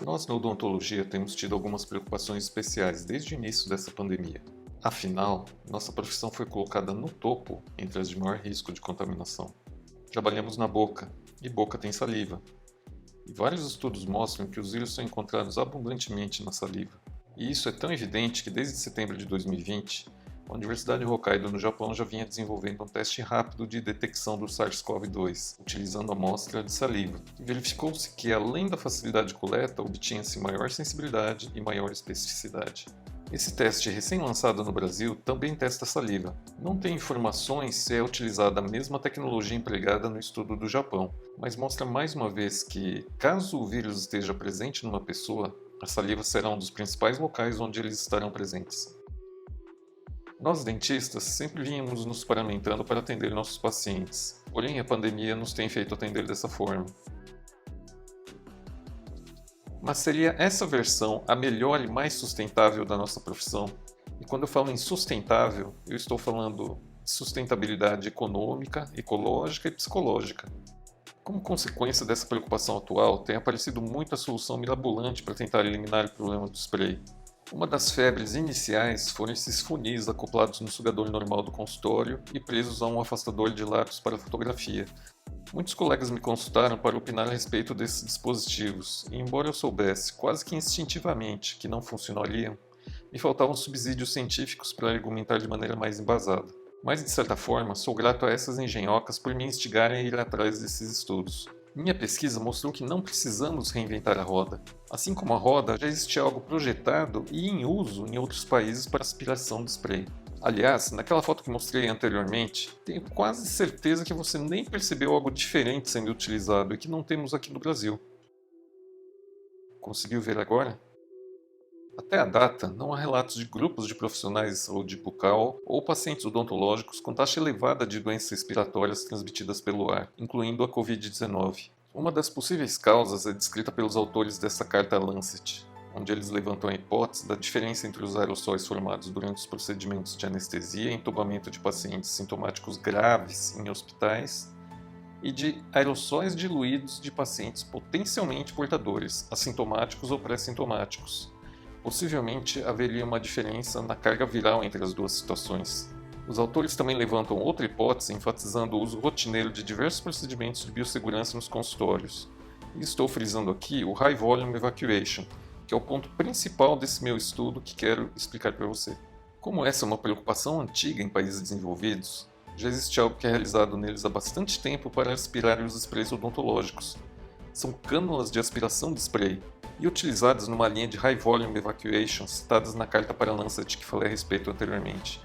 Nós na odontologia temos tido algumas preocupações especiais desde o início dessa pandemia. Afinal, nossa profissão foi colocada no topo entre as de maior risco de contaminação. Trabalhamos na boca, e boca tem saliva. E vários estudos mostram que os vírus são encontrados abundantemente na saliva. E isso é tão evidente que desde setembro de 2020, a Universidade Hokkaido no Japão já vinha desenvolvendo um teste rápido de detecção do SARS-CoV-2, utilizando amostra de saliva. E verificou-se que, além da facilidade de coleta, obtinha-se maior sensibilidade e maior especificidade. Esse teste recém-lançado no Brasil também testa saliva. Não tem informações se é utilizada a mesma tecnologia empregada no estudo do Japão, mas mostra mais uma vez que, caso o vírus esteja presente numa pessoa, a saliva será um dos principais locais onde eles estarão presentes. Nós dentistas sempre vínhamos nos paramentando para atender nossos pacientes, porém a pandemia nos tem feito atender dessa forma. Mas seria essa versão a melhor e mais sustentável da nossa profissão? E quando eu falo em sustentável, eu estou falando de sustentabilidade econômica, ecológica e psicológica. Como consequência dessa preocupação atual, tem aparecido muita solução mirabolante para tentar eliminar o problema do spray. Uma das febres iniciais foram esses funis acoplados no sugador normal do consultório e presos a um afastador de lápis para fotografia. Muitos colegas me consultaram para opinar a respeito desses dispositivos, e embora eu soubesse quase que instintivamente que não funcionariam, me faltavam subsídios científicos para argumentar de maneira mais embasada. Mas, de certa forma, sou grato a essas engenhocas por me instigarem a ir atrás desses estudos. Minha pesquisa mostrou que não precisamos reinventar a roda. Assim como a roda, já existe algo projetado e em uso em outros países para aspiração de spray. Aliás, naquela foto que mostrei anteriormente, tenho quase certeza que você nem percebeu algo diferente sendo utilizado e que não temos aqui no Brasil. Conseguiu ver agora? Até a data, não há relatos de grupos de profissionais de saúde bucal ou pacientes odontológicos com taxa elevada de doenças respiratórias transmitidas pelo ar, incluindo a Covid-19. Uma das possíveis causas é descrita pelos autores dessa carta Lancet, onde eles levantam a hipótese da diferença entre os aerossóis formados durante os procedimentos de anestesia e entubamento de pacientes sintomáticos graves em hospitais e de aerossóis diluídos de pacientes potencialmente portadores, assintomáticos ou pré-sintomáticos. Possivelmente haveria uma diferença na carga viral entre as duas situações. Os autores também levantam outra hipótese enfatizando o uso rotineiro de diversos procedimentos de biossegurança nos consultórios. E estou frisando aqui o High Volume Evacuation, que é o ponto principal desse meu estudo que quero explicar para você. Como essa é uma preocupação antiga em países desenvolvidos, já existe algo que é realizado neles há bastante tempo para aspirar os sprays odontológicos. São cânulas de aspiração de spray, e utilizadas numa linha de High Volume Evacuation citadas na carta para Lancet que falei a respeito anteriormente.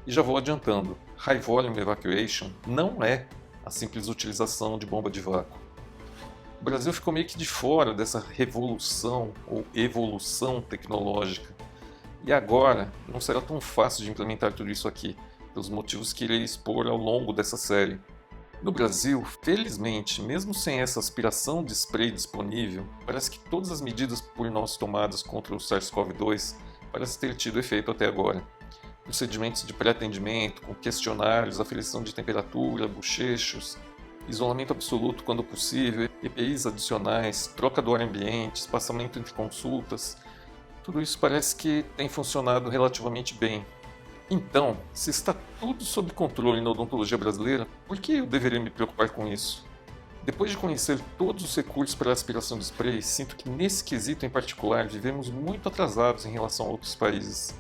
E já vou adiantando, High Volume Evacuation não é a simples utilização de bomba de vácuo. O Brasil ficou meio que de fora dessa revolução ou evolução tecnológica. E agora não será tão fácil de implementar tudo isso aqui, pelos motivos que irei expor ao longo dessa série. No Brasil, felizmente, mesmo sem essa aspiração de spray disponível, parece que todas as medidas por nós tomadas contra o SARS-CoV-2 parecem ter tido efeito até agora. Procedimentos de pré-atendimento, com questionários, aferição de temperatura, bochechos, isolamento absoluto quando possível, EPIs adicionais, troca do ar ambiente, espaçamento entre consultas, tudo isso parece que tem funcionado relativamente bem. Então, se está tudo sob controle na odontologia brasileira, por que eu deveria me preocupar com isso? Depois de conhecer todos os recursos para a aspiração de spray, sinto que nesse quesito em particular vivemos muito atrasados em relação a outros países.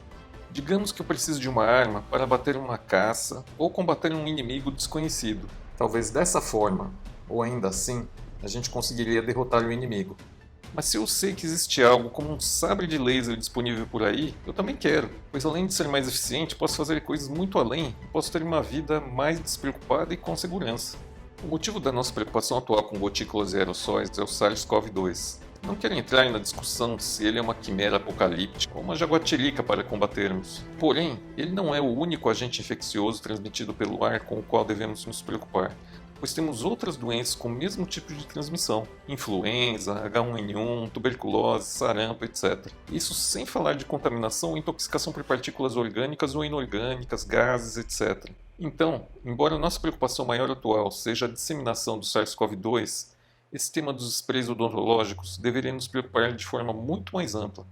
Digamos que eu preciso de uma arma para bater uma caça ou combater um inimigo desconhecido. Talvez dessa forma, ou ainda assim, a gente conseguiria derrotar o inimigo. Mas se eu sei que existe algo como um sabre de laser disponível por aí, eu também quero, pois além de ser mais eficiente, posso fazer coisas muito além e posso ter uma vida mais despreocupada e com segurança. O motivo da nossa preocupação atual com gotículas e aerossóis é o SARS-CoV-2. Não quero entrar na discussão se ele é uma quimera apocalíptica ou uma jaguatirica para combatermos. Porém, ele não é o único agente infeccioso transmitido pelo ar com o qual devemos nos preocupar, pois temos outras doenças com o mesmo tipo de transmissão: influenza, H1N1, tuberculose, sarampo, etc. Isso sem falar de contaminação ou intoxicação por partículas orgânicas ou inorgânicas, gases, etc. Então, embora a nossa preocupação maior atual seja a disseminação do SARS-CoV-2, esse tema dos sprays odontológicos deveria nos preocupar de forma muito mais ampla.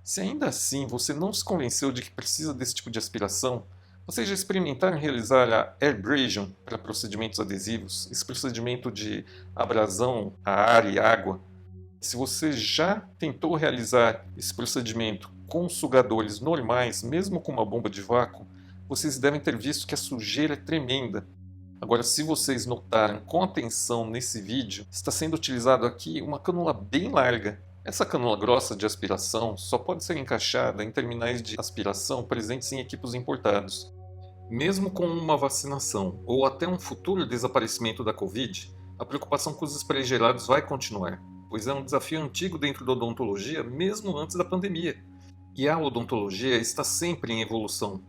Se ainda assim você não se convenceu de que precisa desse tipo de aspiração, vocês já experimentaram realizar a airbrasion para procedimentos adesivos, esse procedimento de abrasão a ar e água? Se você já tentou realizar esse procedimento com sugadores normais, mesmo com uma bomba de vácuo, vocês devem ter visto que a sujeira é tremenda. Agora, se vocês notaram com atenção nesse vídeo, está sendo utilizado aqui uma cânula bem larga. Essa cânula grossa de aspiração só pode ser encaixada em terminais de aspiração presentes em equipos importados. Mesmo com uma vacinação ou até um futuro desaparecimento da Covid, a preocupação com os sprays gelados vai continuar, pois é um desafio antigo dentro da odontologia mesmo antes da pandemia. E a odontologia está sempre em evolução.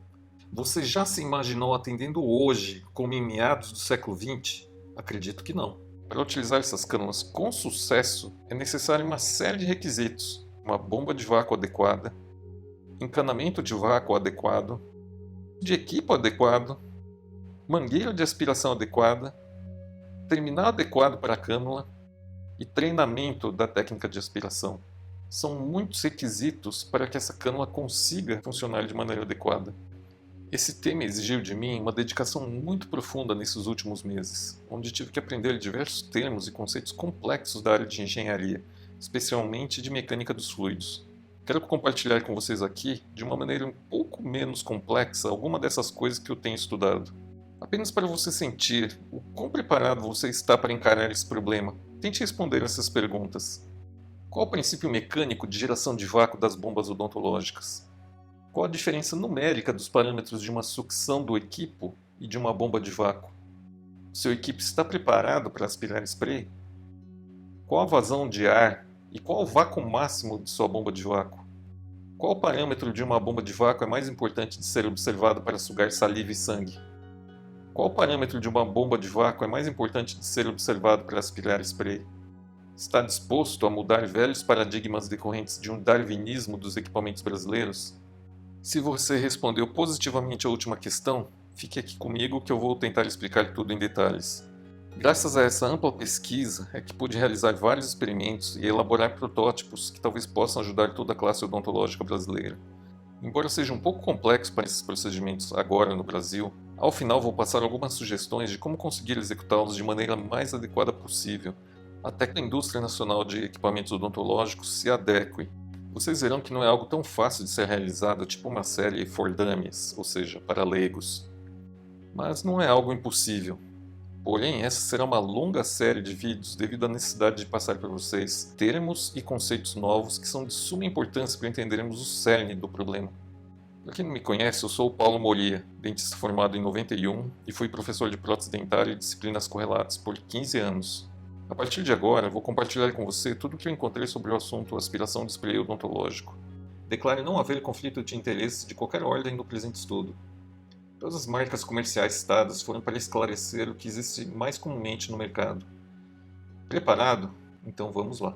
Você já se imaginou atendendo hoje, como em meados do século XX? Acredito que não. Para utilizar essas cânulas com sucesso, é necessário uma série de requisitos: uma bomba de vácuo adequada, encanamento de vácuo adequado, de equipo adequado, mangueira de aspiração adequada, terminal adequado para a cânula e treinamento da técnica de aspiração. São muitos requisitos para que essa cânula consiga funcionar de maneira adequada. Esse tema exigiu de mim uma dedicação muito profunda nesses últimos meses, onde tive que aprender diversos termos e conceitos complexos da área de engenharia, especialmente de mecânica dos fluidos. Quero compartilhar com vocês aqui, de uma maneira um pouco menos complexa, alguma dessas coisas que eu tenho estudado. Apenas para você sentir o quão preparado você está para encarar esse problema, tente responder essas perguntas. Qual o princípio mecânico de geração de vácuo das bombas odontológicas? Qual a diferença numérica dos parâmetros de uma sucção do equipo e de uma bomba de vácuo? Seu equipo está preparado para aspirar spray? Qual a vazão de ar e qual o vácuo máximo de sua bomba de vácuo? Qual o parâmetro de uma bomba de vácuo é mais importante de ser observado para sugar saliva e sangue? Qual o parâmetro de uma bomba de vácuo é mais importante de ser observado para aspirar spray? Está disposto a mudar velhos paradigmas decorrentes de um darwinismo dos equipamentos brasileiros? Se você respondeu positivamente à última questão, fique aqui comigo que eu vou tentar explicar tudo em detalhes. Graças a essa ampla pesquisa é que pude realizar vários experimentos e elaborar protótipos que talvez possam ajudar toda a classe odontológica brasileira. Embora seja um pouco complexo para esses procedimentos agora no Brasil, ao final vou passar algumas sugestões de como conseguir executá-los de maneira mais adequada possível, até que a indústria nacional de equipamentos odontológicos se adeque. Vocês verão que não é algo tão fácil de ser realizado, tipo uma série for dummies, ou seja, para leigos. Mas não é algo impossível. Porém, essa será uma longa série de vídeos devido à necessidade de passar para vocês termos e conceitos novos que são de suma importância para entendermos o cerne do problema. Para quem não me conhece, eu sou o Paulo Moria, dentista formado em 91 e fui professor de prótese dentária e disciplinas correlatas por 15 anos. A partir de agora, vou compartilhar com você tudo o que eu encontrei sobre o assunto aspiração de spray odontológico. Declare não haver conflito de interesses de qualquer ordem no presente estudo. Todas as marcas comerciais citadas foram para esclarecer o que existe mais comumente no mercado. Preparado? Então vamos lá.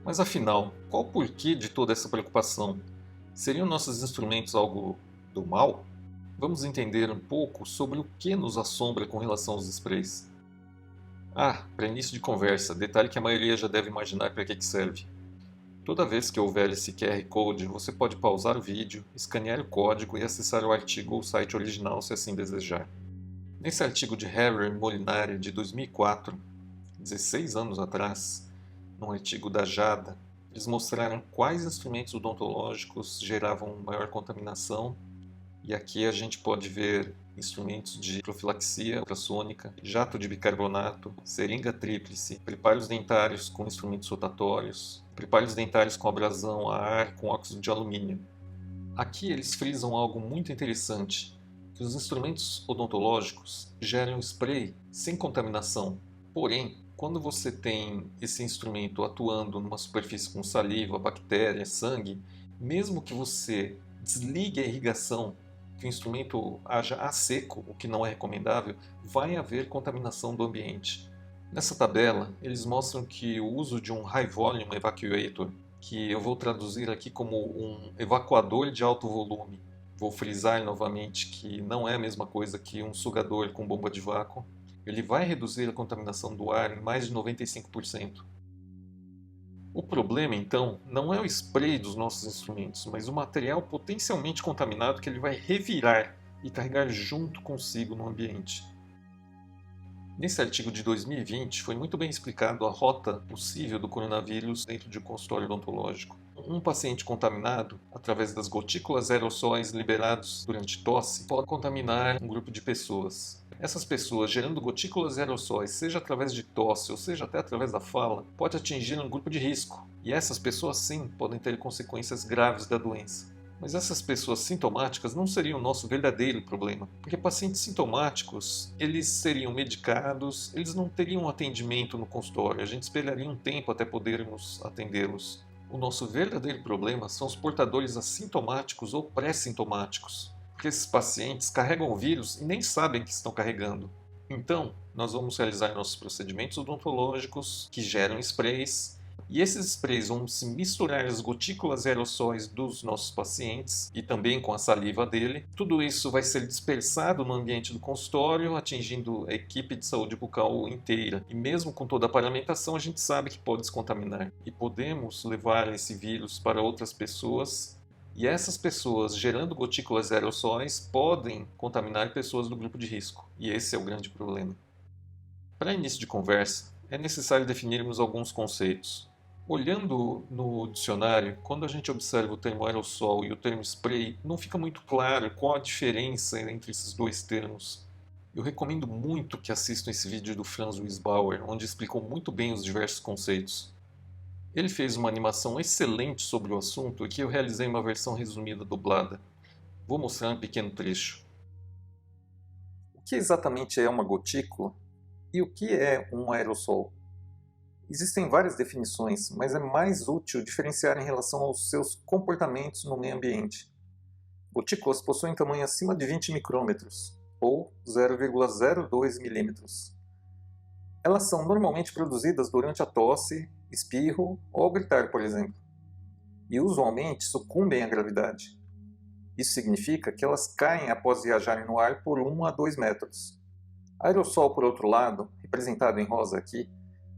Mas afinal, qual o porquê de toda essa preocupação? Seriam nossos instrumentos algo do mal? Vamos entender um pouco sobre o que nos assombra com relação aos sprays. Para início de conversa, detalhe que a maioria já deve imaginar para que serve. Toda vez que houver esse QR Code, você pode pausar o vídeo, escanear o código e acessar o artigo ou site original se assim desejar. Nesse artigo de Harrer e Molinari de 2004, 16 anos atrás, num artigo da JADA, eles mostraram quais instrumentos odontológicos geravam maior contaminação, e aqui a gente pode ver instrumentos de profilaxia ultrassônica, jato de bicarbonato, seringa tríplice, preparos dentários com instrumentos rotatórios, preparos dentários com abrasão a ar com óxido de alumínio. Aqui eles frisam algo muito interessante, que os instrumentos odontológicos geram spray sem contaminação, porém, quando você tem esse instrumento atuando numa superfície com saliva, bactéria, sangue, mesmo que você desligue a irrigação, que o instrumento haja a seco, o que não é recomendável, vai haver contaminação do ambiente. Nessa tabela, eles mostram que o uso de um High Volume Evacuator, que eu vou traduzir aqui como um evacuador de alto volume. Vou frisar novamente que não é a mesma coisa que um sugador com bomba de vácuo. Ele vai reduzir a contaminação do ar em mais de 95%. O problema, então, não é o spray dos nossos instrumentos, mas o material potencialmente contaminado que ele vai revirar e carregar junto consigo no ambiente. Nesse artigo de 2020, foi muito bem explicado a rota possível do coronavírus dentro de um consultório odontológico. Um paciente contaminado, através das gotículas aerossóis liberados durante tosse, pode contaminar um grupo de pessoas. Essas pessoas, gerando gotículas aerossóis, seja através de tosse ou seja até através da fala, pode atingir um grupo de risco. E essas pessoas, sim, podem ter consequências graves da doença. Mas essas pessoas sintomáticas não seriam o nosso verdadeiro problema, porque pacientes sintomáticos, eles seriam medicados, eles não teriam atendimento no consultório, a gente esperaria um tempo até podermos atendê-los. O nosso verdadeiro problema são os portadores assintomáticos ou pré-sintomáticos, porque esses pacientes carregam o vírus e nem sabem que estão carregando. Então, nós vamos realizar nossos procedimentos odontológicos que geram sprays, e esses sprays vão se misturar às gotículas aerossóis dos nossos pacientes e também com a saliva dele. Tudo isso vai ser dispersado no ambiente do consultório, atingindo a equipe de saúde bucal inteira. E mesmo com toda a paramentação, a gente sabe que pode se contaminar. E podemos levar esse vírus para outras pessoas. E essas pessoas, gerando gotículas aerossóis, podem contaminar pessoas do grupo de risco. E esse é o grande problema. Para início de conversa, é necessário definirmos alguns conceitos. Olhando no dicionário, quando a gente observa o termo aerossol e o termo spray, não fica muito claro qual a diferença entre esses dois termos. Eu recomendo muito que assistam esse vídeo do Franz Wiesbauer, onde explicou muito bem os diversos conceitos. Ele fez uma animação excelente sobre o assunto e que eu realizei uma versão resumida dublada. Vou mostrar um pequeno trecho. O que exatamente é uma gotícula? E o que é um aerossol? Existem várias definições, mas é mais útil diferenciar em relação aos seus comportamentos no meio ambiente. Gotículas possuem tamanho acima de 20 micrômetros, ou 0,02 milímetros. Elas são normalmente produzidas durante a tosse, espirro ou ao gritar, por exemplo, e usualmente sucumbem à gravidade. Isso significa que elas caem após viajarem no ar por 1 a 2 metros. Aerossol, por outro lado, representado em rosa aqui,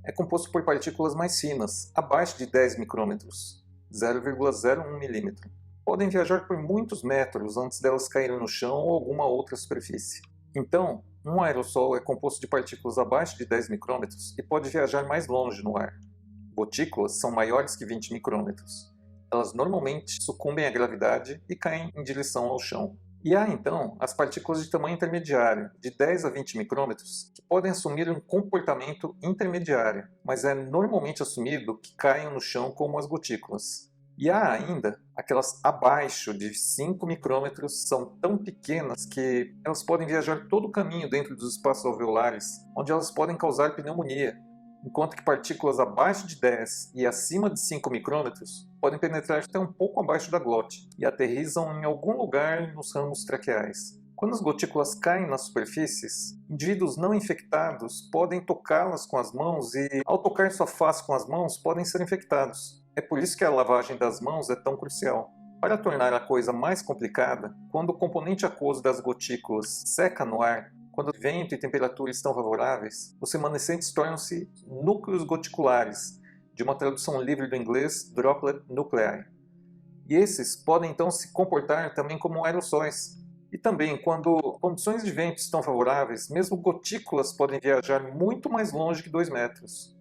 é composto por partículas mais finas, abaixo de 10 micrômetros, 0,01 milímetro. Podem viajar por muitos metros antes delas caírem no chão ou alguma outra superfície. Então, um aerossol é composto de partículas abaixo de 10 micrômetros e pode viajar mais longe no ar. Gotículas são maiores que 20 micrômetros. Elas normalmente sucumbem à gravidade e caem em direção ao chão. E há, então, as partículas de tamanho intermediário, de 10 a 20 micrômetros, que podem assumir um comportamento intermediário, mas é normalmente assumido que caiam no chão como as gotículas. E há ainda aquelas abaixo de 5 micrômetros, são tão pequenas que elas podem viajar todo o caminho dentro dos espaços alveolares, onde elas podem causar pneumonia, enquanto que partículas abaixo de 10 e acima de 5 micrômetros podem penetrar até um pouco abaixo da glote e aterrissam em algum lugar nos ramos traqueais. Quando as gotículas caem nas superfícies, indivíduos não infectados podem tocá-las com as mãos e, ao tocar sua face com as mãos, podem ser infectados. É por isso que a lavagem das mãos é tão crucial. Para tornar a coisa mais complicada, quando o componente aquoso das gotículas seca no ar, quando o vento e temperatura estão favoráveis, os remanescentes tornam-se núcleos goticulares, de uma tradução livre do inglês Droplet Nuclei. E esses podem então se comportar também como aerossóis. E também, quando condições de vento estão favoráveis, mesmo gotículas podem viajar muito mais longe que 2 metros.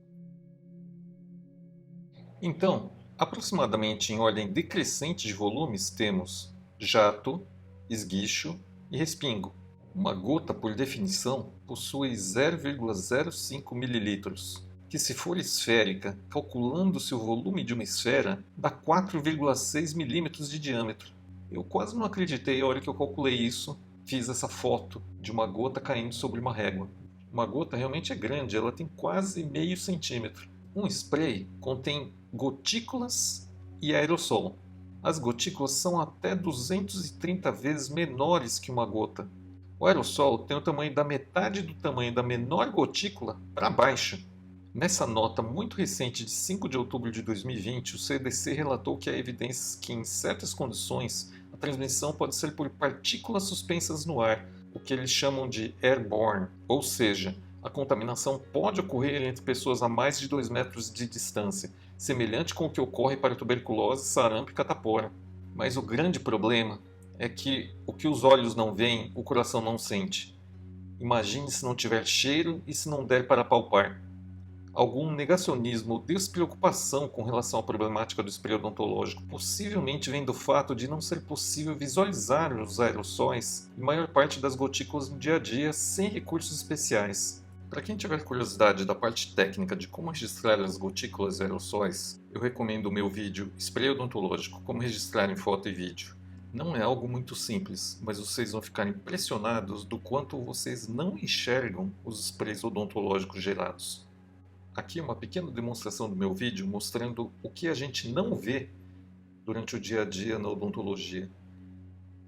Então, aproximadamente em ordem decrescente de volumes, temos jato, esguicho e respingo. Uma gota, por definição, possui 0,05 ml, que se for esférica, calculando-se o volume de uma esfera, dá 4,6 mm de diâmetro. Eu quase não acreditei a hora que eu calculei isso, fiz essa foto de uma gota caindo sobre uma régua. Uma gota realmente é grande, ela tem quase meio centímetro. Um spray contém gotículas e aerossol. As gotículas são até 230 vezes menores que uma gota. O aerossol tem o tamanho da metade do tamanho da menor gotícula para baixo. Nessa nota muito recente de 5 de outubro de 2020, o CDC relatou que há evidências que, em certas condições, a transmissão pode ser por partículas suspensas no ar, o que eles chamam de airborne, ou seja, a contaminação pode ocorrer entre pessoas a mais de 2 metros de distância, semelhante com o que ocorre para tuberculose, sarampo e catapora. Mas o grande problema é que o que os olhos não veem, o coração não sente. Imagine se não tiver cheiro e se não der para palpar. Algum negacionismo ou despreocupação com relação à problemática do spray odontológico possivelmente vem do fato de não ser possível visualizar os aerossóis e maior parte das gotículas no dia a dia sem recursos especiais. Para quem tiver curiosidade da parte técnica de como registrar as gotículas e aerossóis, eu recomendo o meu vídeo Spray Odontológico, como registrar em foto e vídeo. Não é algo muito simples, mas vocês vão ficar impressionados do quanto vocês não enxergam os sprays odontológicos gerados. Aqui é uma pequena demonstração do meu vídeo mostrando o que a gente não vê durante o dia a dia na odontologia.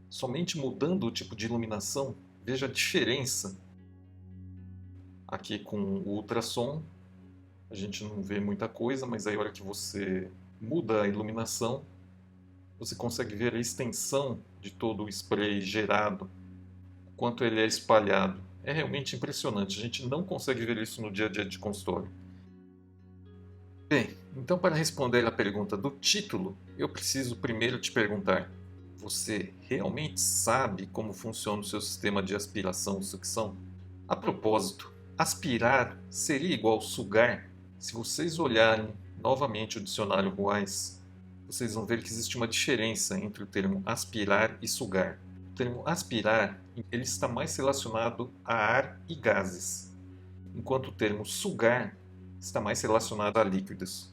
Somente mudando o tipo de iluminação, veja a diferença. Aqui com o ultrassom, a gente não vê muita coisa, mas aí a hora que você muda a iluminação, você consegue ver a extensão de todo o spray gerado, quanto ele é espalhado. É realmente impressionante, a gente não consegue ver isso no dia a dia de consultório. Bem, então para responder à pergunta do título, eu preciso primeiro te perguntar: você realmente sabe como funciona o seu sistema de aspiração e sucção? A propósito, aspirar seria igual sugar? Se vocês olharem novamente o dicionário Wise, vocês vão ver que existe uma diferença entre o termo aspirar e sugar. O termo aspirar ele está mais relacionado a ar e gases, enquanto o termo sugar está mais relacionado a líquidos.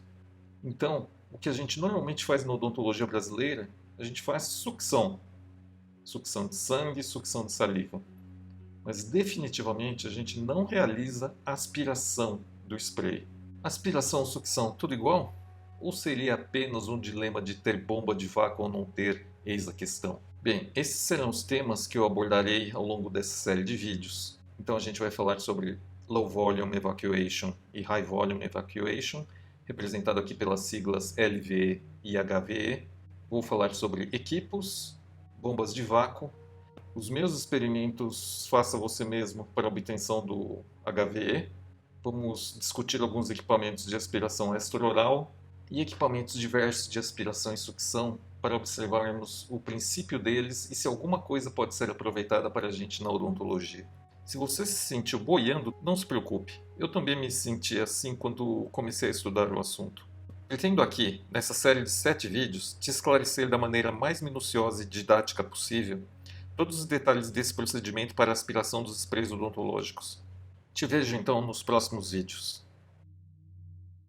Então, o que a gente normalmente faz na odontologia brasileira, a gente faz sucção. Sucção de sangue, sucção de saliva. Mas definitivamente a gente não realiza aspiração do spray. Aspiração, sucção, tudo igual? Ou seria apenas um dilema de ter bomba de vácuo ou não ter? Eis a questão. Bem, esses serão os temas que eu abordarei ao longo dessa série de vídeos. Então a gente vai falar sobre Low Volume Evacuation e High Volume Evacuation, representado aqui pelas siglas LVE e HVE. Vou falar sobre equipos, bombas de vácuo, os meus experimentos faça você mesmo para a obtenção do HVE. Vamos discutir alguns equipamentos de aspiração extraoral e equipamentos diversos de aspiração e sucção para observarmos o princípio deles e se alguma coisa pode ser aproveitada para a gente na odontologia. Se você se sentiu boiando, não se preocupe. Eu também me senti assim quando comecei a estudar o assunto. Pretendo aqui, nessa série de 7 vídeos, te esclarecer da maneira mais minuciosa e didática possível todos os detalhes desse procedimento para a aspiração dos sprays odontológicos. Te vejo então nos próximos vídeos.